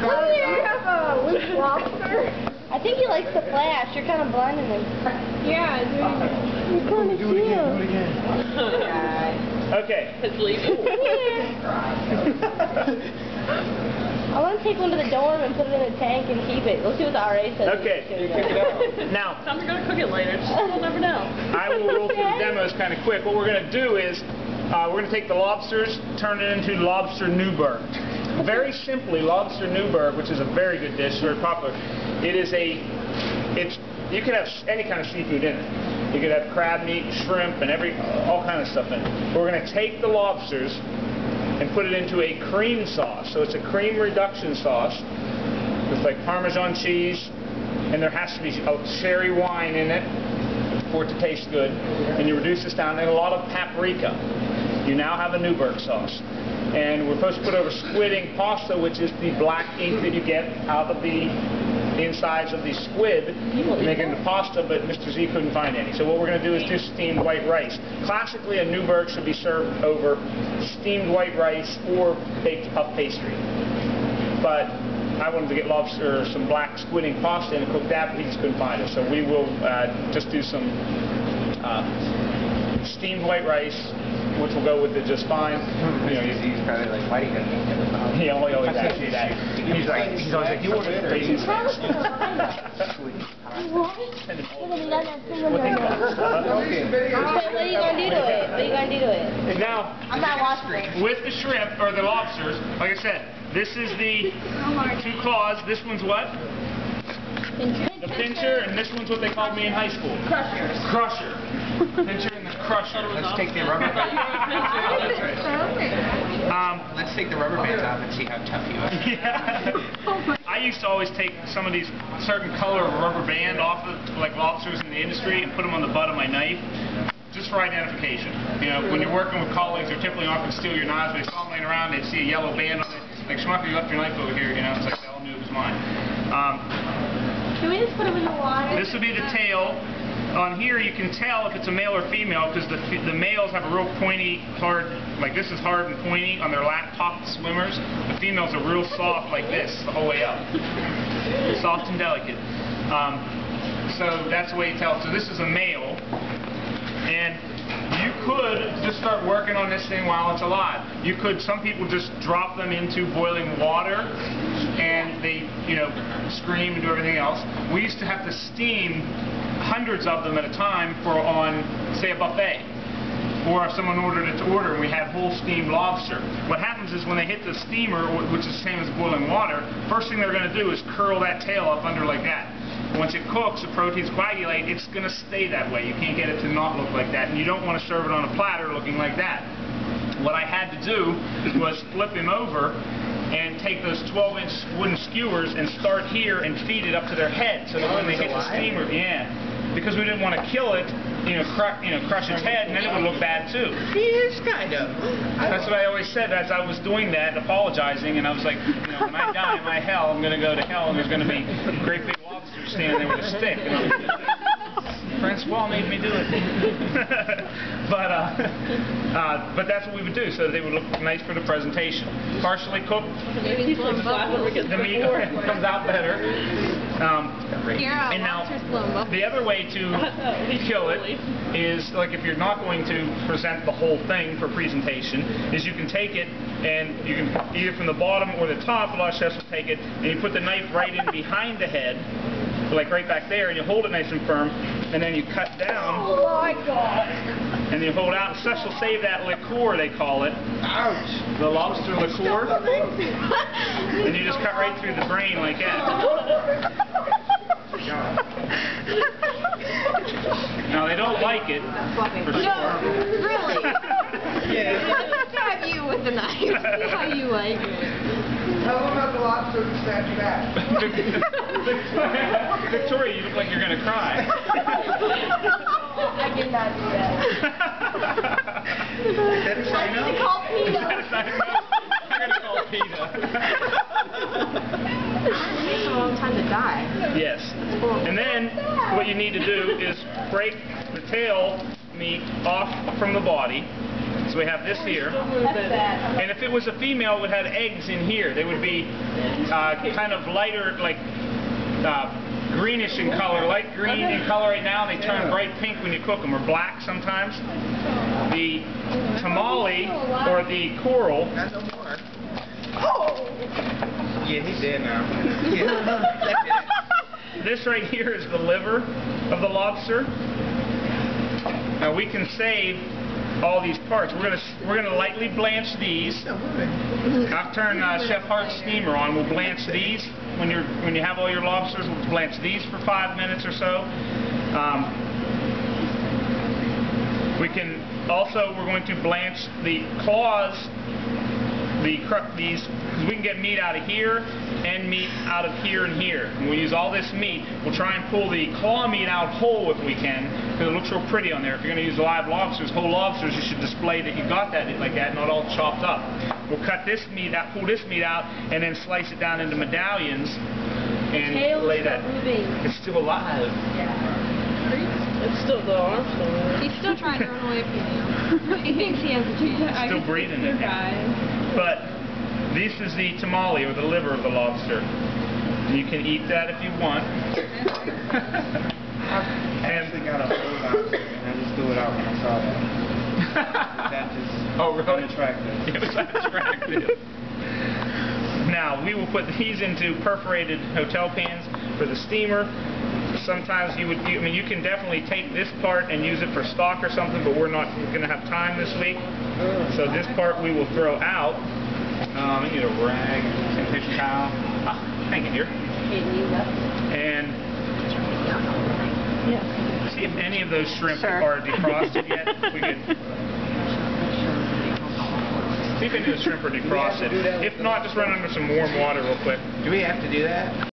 Come here. You have a loose lobster? I think he likes the flash. You're kind of blinding him. Yeah, dude. You're kind of cute. Do it again. Okay. It's leaving. I want to take one to the dorm and put it in a tank and keep it. Let's see what the RA says. Okay. Cook it out. Now, I'm going to cook it later. We'll never know. I will roll through the demos kind of quick. What we're going to do is we're going to take the lobsters, turn it into lobster Newburg. Very simply, lobster Newburg, which is a very good dish, very popular. You can have any kind of seafood in it. You could have crab meat, shrimp, and all kind of stuff in it. But we're going to take the lobsters and put it into a cream sauce. So it's a cream reduction sauce with like Parmesan cheese, and there has to be sherry wine in it for it to taste good. And you reduce this down, and a lot of paprika. You now have a Newburg sauce. And we're supposed to put over squid ink pasta, which is the black ink that you get out of the insides of the squid to make it into pasta, but Mr. Z couldn't find any. So what we're going to do is do steamed white rice. Classically, a Newburg should be served over steamed white rice or baked puff pastry. But I wanted to get lobster or some black squid ink pasta and cook that, but he just couldn't find it. So we will just do some steamed white rice, which will go with it just fine. You know, he's probably like, why do you gotta eat it? He always asks that. He's always like, you ordered the crazy snacks. What? What are you going to do to it? What are you going to do to it? And now, I'm not watching it. with the shrimp, or the lobsters, like I said, this is the two claws. This one's what? The pincher, and this one's what they called me in high school. Crusher. Pincher and the crusher. Let's take the rubber bands. Let's take the rubber bands off and see how tough you are. Yeah. I used to always take some of these certain color rubber band off of like lobsters in the industry and put them on the butt of my knife, just for identification. You know, when you're working with colleagues, they're typically not going to steal your knives. They saw them laying around, they'd see a yellow band on it. Like, Schmucker, you left your knife over here. You know, it's like they all knew it was mine. Can we just put them in the water? This would be the tail. On here you can tell if it's a male or female because the males have a real pointy, hard, like this is hard and pointy on their top swimmers. The females are real soft like this the whole way up. Soft and delicate. So that's the way you tell. So this is a male. And you could just start working on this thing while it's alive. You could, some people just drop them into boiling water and they, you know, scream and do everything else. We used to have to steam hundreds of them at a time on, say, a buffet. Or if someone ordered it to order and we had whole steamed lobster. What happens is when they hit the steamer, which is the same as boiling water, first thing they're going to do is curl that tail up under like that. Once it cooks, the proteins coagulate, it's going to stay that way. You can't get it to not look like that, and you don't want to serve it on a platter looking like that. What I had to do was flip him over and take those 12-inch wooden skewers and start here and feed it up to their head so that when they hit the steamer, because we didn't want to kill it, crush its head, and then it would look bad too. Yes, kind of. That's what I always said as I was doing that, apologizing, and I was like, you know, when I die in my hell, I'm going to go to hell, and there's going to be great big lobsters standing there with a stick. And I'm like, Francois made me do it. But that's what we would do, so they would look nice for the presentation. Partially cooked, the meat comes out better. And now, the other way to kill it is, like if you're not going to present the whole thing for presentation, is you can take it and you can either from the bottom or the top, a lot of chefs will take it, and you put the knife right in behind the head, like right back there, and you hold it nice and firm, and then you cut down. Oh my God! And you hold out, and Seth will save that liqueur, they call it. Ouch! The lobster liqueur. And you just cut right through the brain like that. Now they don't like it, for sure. No, really? Yeah. Let's stab you with the knife. See how you like it. Tell them about the lobster that stabbed you back. Victoria, you look like you're going to cry. I did not do that. That's I need to call PETA. I'm going to call PETA. It takes a long time to die. Yes. And then what you need to do is break the tail meat off from the body So we have this here. And if it was a female, it would have eggs in here. They would be kind of lighter, like greenish in color, light green in color right now, and they turn bright pink when you cook them, or black sometimes. The tamale, or the coral. Not no more. Oh! Yeah, he's dead now. Yeah. This right here is the liver of the lobster. Now we can save all these parts. We're gonna lightly blanch these. I've turned Chef Hart's steamer on. We'll blanch these when you have all your lobsters. We'll blanch these for 5 minutes or so. We're going to blanch the claws, because we can get meat out of here and meat out of here and here. And we'll use all this meat. We'll try and pull the claw meat out whole if we can, because it looks real pretty on there. If you're going to use live lobsters, whole lobsters, you should display that you got that like that, not all chopped up. We'll cut this meat out, pull this meat out, and then slice it down into medallions and lay that. It's still alive. Yeah. It's still the arm still there. He's still trying to run away from you. He thinks he has a chance. Still breathing in it. But this is the tamale, or the liver of the lobster. You can eat that if you want. I actually got a whole lobster, and I just threw it out when I saw that. That just unattractive. It was unattractive. Now, we will put these into perforated hotel pans for the steamer. Sometimes you can definitely take this part and use it for stock or something, but we're not going to have time this week. So this part we will throw out. I need a rag, some tissue towel. Thank you, dear. And see if any of those shrimp are defrosted yet. We could see if any of the shrimp are defrosted. If not, just run under some warm water real quick. Do we have to do that?